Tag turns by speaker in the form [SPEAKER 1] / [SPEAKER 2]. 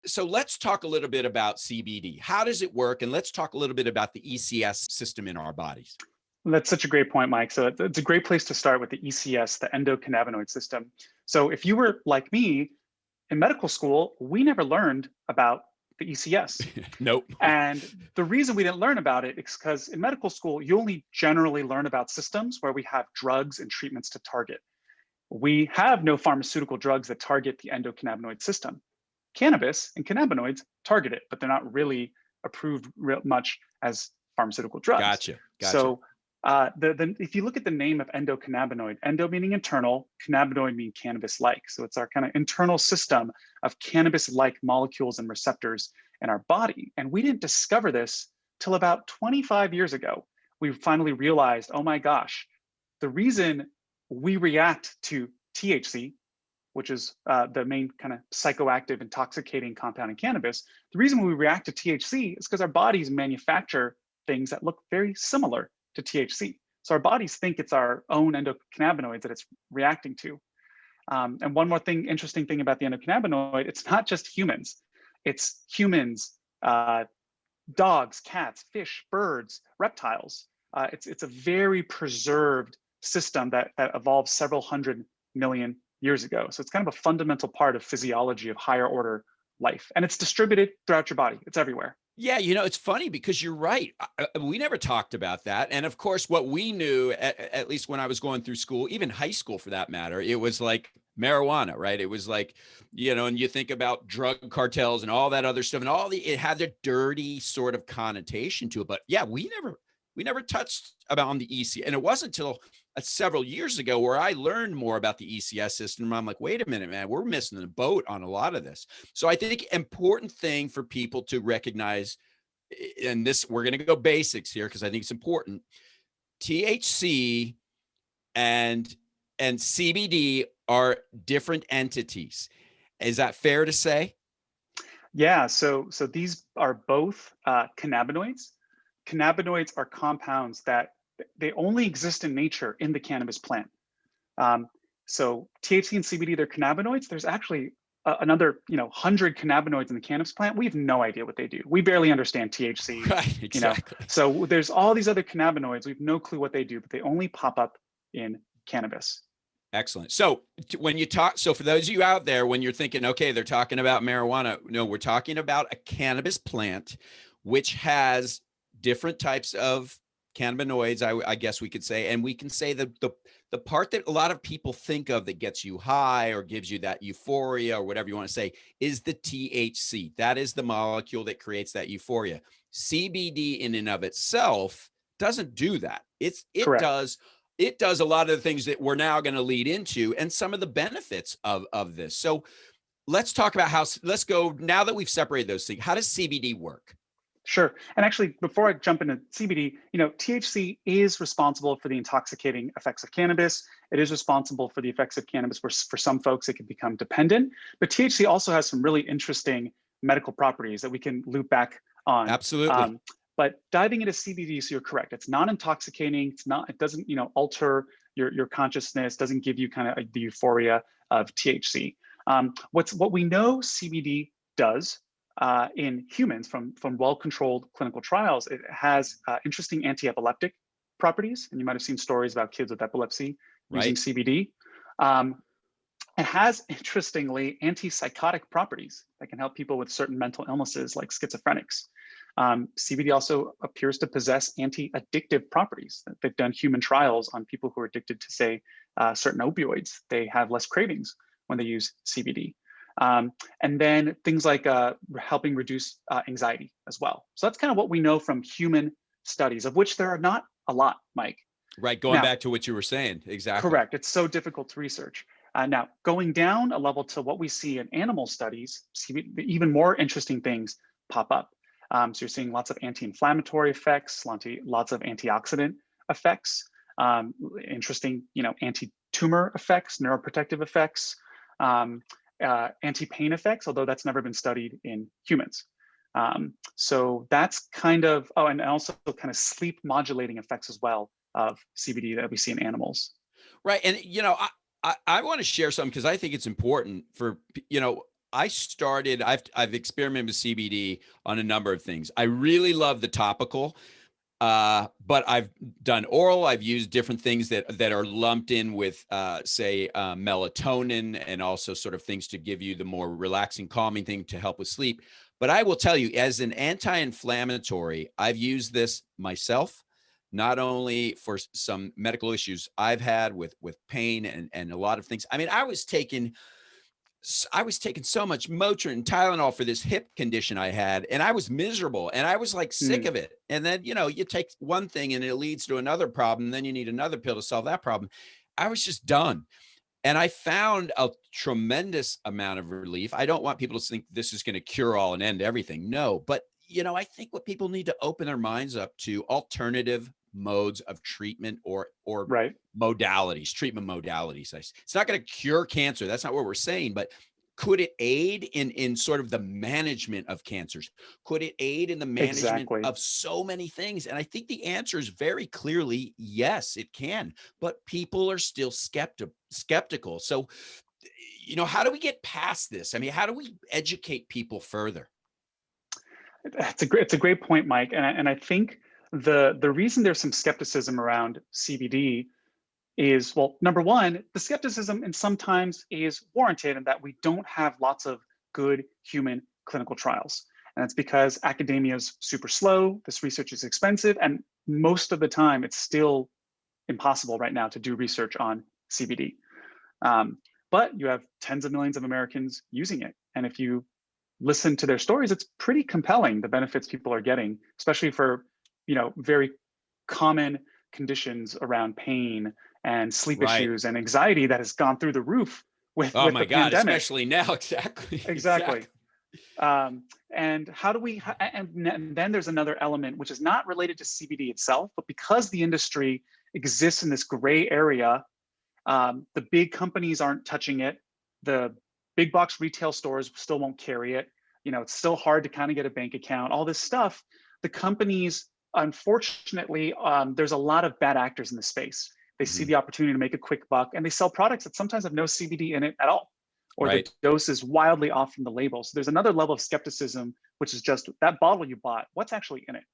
[SPEAKER 1] So let's talk a little bit about CBD. How does it work? And let's talk a little bit about the ECS system in our bodies.
[SPEAKER 2] That's such a great point, Mike. So it's a great place to start with the ECS, the endocannabinoid system. So if you were like me in medical school, we never learned about the ECS.
[SPEAKER 1] Nope.
[SPEAKER 2] And the reason we didn't learn about it is because in medical school, you only generally learn about systems where we have drugs and treatments to target. We have no pharmaceutical drugs that target the endocannabinoid system. Cannabis and cannabinoids target it, but they're not really approved real much as pharmaceutical drugs.
[SPEAKER 1] Gotcha.
[SPEAKER 2] So if you look at the name of endocannabinoid, endo meaning internal, cannabinoid meaning cannabis-like. So it's our kind of internal system of cannabis-like molecules and receptors in our body. And we didn't discover this till about 25 years ago. We finally realized, oh my gosh, the reason we react to THC, which is the main kind of psychoactive intoxicating compound in cannabis, the reason we react to THC is because our bodies manufacture things that look very similar to THC. So our bodies think it's our own endocannabinoids that it's reacting to. And one more thing, interesting thing about the endocannabinoid, it's not just humans. It's humans, dogs, cats, fish, birds, reptiles. It's a very preserved system that evolved several hundred million years ago. So it's kind of a fundamental part of physiology of higher order life. And it's distributed throughout your body. It's everywhere.
[SPEAKER 1] Yeah, it's funny because you're right. We never talked about that. And of course, what we knew, at least when I was going through school, even high school for that matter, it was like marijuana, right? It was like, and you think about drug cartels and all that other stuff and it had a dirty sort of connotation to it. But yeah, we never touched about on the EC. And it wasn't until several years ago where I learned more about the ECS system. I'm like, wait a minute, man, we're missing the boat on a lot of this. So I think important thing for people to recognize, and this, we're going to go basics here because I think it's important. THC and CBD are different entities. Is that fair to say?
[SPEAKER 2] Yeah, so these are both cannabinoids. Cannabinoids are compounds that they only exist in nature in the cannabis plant. So THC and CBD, they're cannabinoids. There's actually another 100 cannabinoids in the cannabis plant. We have no idea what they do. We barely understand THC.
[SPEAKER 1] Right, exactly.
[SPEAKER 2] So there's all these other cannabinoids. We have no clue what they do, but they only pop up in cannabis.
[SPEAKER 1] Excellent. So when you so for those of you out there, when you're thinking, okay, they're talking about marijuana, no, we're talking about a cannabis plant, which has different types of cannabinoids, I guess we could say. And we can say that the part that a lot of people think of that gets you high or gives you that euphoria or whatever you want to say is the THC. That is the molecule that creates that euphoria. CBD in and of itself doesn't do that. It does a lot of the things that we're now going to lead into and some of the benefits of this. So let's talk about let's go, now that we've separated those things, how does CBD work?
[SPEAKER 2] Sure. And actually, before I jump into CBD, THC is responsible for the intoxicating effects of cannabis. It is responsible for the effects of cannabis where for some folks it can become dependent. But THC also has some really interesting medical properties that we can loop back on.
[SPEAKER 1] Absolutely.
[SPEAKER 2] But diving into CBD, so you're correct. It's non-intoxicating. It doesn't, alter your consciousness. Doesn't give you kind of the euphoria of THC. What we know CBD does in humans from well-controlled clinical trials, it has interesting anti-epileptic properties. And you might have seen stories about kids with epilepsy using CBD. It has, interestingly, antipsychotic properties that can help people with certain mental illnesses like schizophrenics. CBD also appears to possess anti-addictive properties. They've done human trials on people who are addicted to, say, certain opioids. They have less cravings when they use CBD. And then things like helping reduce anxiety as well. So that's kind of what we know from human studies, of which there are not a lot, Mike.
[SPEAKER 1] Right, going back to what you were saying, exactly.
[SPEAKER 2] Correct, it's so difficult to research. Now, going down a level to what we see in animal studies, even more interesting things pop up. So you're seeing lots of anti-inflammatory effects, lots of antioxidant effects, interesting, anti-tumor effects, neuroprotective effects, anti-pain effects, although that's never been studied in humans. So that's kind of, and also kind of sleep modulating effects as well of CBD that we see in animals.
[SPEAKER 1] Right. And, I want to share something because I think it's important for, I've experimented with CBD on a number of things. I really love the topical. But I've done oral. I've used different things that are lumped in with, say, melatonin, and also sort of things to give you the more relaxing, calming thing to help with sleep. But I will tell you, as an anti-inflammatory, I've used this myself, not only for some medical issues I've had with pain and a lot of things. I mean, I was taking so much Motrin and Tylenol for this hip condition I had, and I was miserable and I was like sick
[SPEAKER 2] Mm,
[SPEAKER 1] of it. And then, you take one thing and it leads to another problem. And then you need another pill to solve that problem. I was just done. And I found a tremendous amount of relief. I don't want people to think this is going to cure all and end everything. No, but I think what people need to open their minds up to alternative modes of treatment or
[SPEAKER 2] right.
[SPEAKER 1] modalities, treatment modalities. It's not going to cure cancer. That's not what we're saying, but could it aid in sort of the management of cancers? Could it aid in the management
[SPEAKER 2] Exactly.
[SPEAKER 1] of so many things? And I think the answer is very clearly yes, it can. But people are still skeptical. So, how do we get past this? I mean, how do we educate people further?
[SPEAKER 2] It's a great point, Mike. And I think the reason there's some skepticism around CBD is, well, number one, the skepticism and sometimes is warranted in that we don't have lots of good human clinical trials. And it's because academia is super slow, this research is expensive, and most of the time it's still impossible right now to do research on CBD. Um, but you have tens of millions of Americans using it. And if you listen to their stories, it's pretty compelling, the benefits people are getting, especially for, very common conditions around pain and sleep
[SPEAKER 1] Right.
[SPEAKER 2] issues and anxiety that has gone through the roof
[SPEAKER 1] Oh
[SPEAKER 2] with
[SPEAKER 1] my
[SPEAKER 2] the
[SPEAKER 1] God,
[SPEAKER 2] pandemic.
[SPEAKER 1] especially now. Exactly.
[SPEAKER 2] Exactly.
[SPEAKER 1] Exactly.
[SPEAKER 2] And how do we, and then there's another element which is not related to CBD itself, but because the industry exists in this gray area, the big companies aren't touching it. The big box retail stores still won't carry it. It's still hard to kind of get a bank account, all this stuff. The companies, unfortunately, there's a lot of bad actors in the space. They see
[SPEAKER 1] Mhm.
[SPEAKER 2] the opportunity to make a quick buck and they sell products that sometimes have no CBD in it at all, or the
[SPEAKER 1] Right.
[SPEAKER 2] dose is wildly off from the label. So there's another level of skepticism, which is just that bottle you bought, what's actually in it?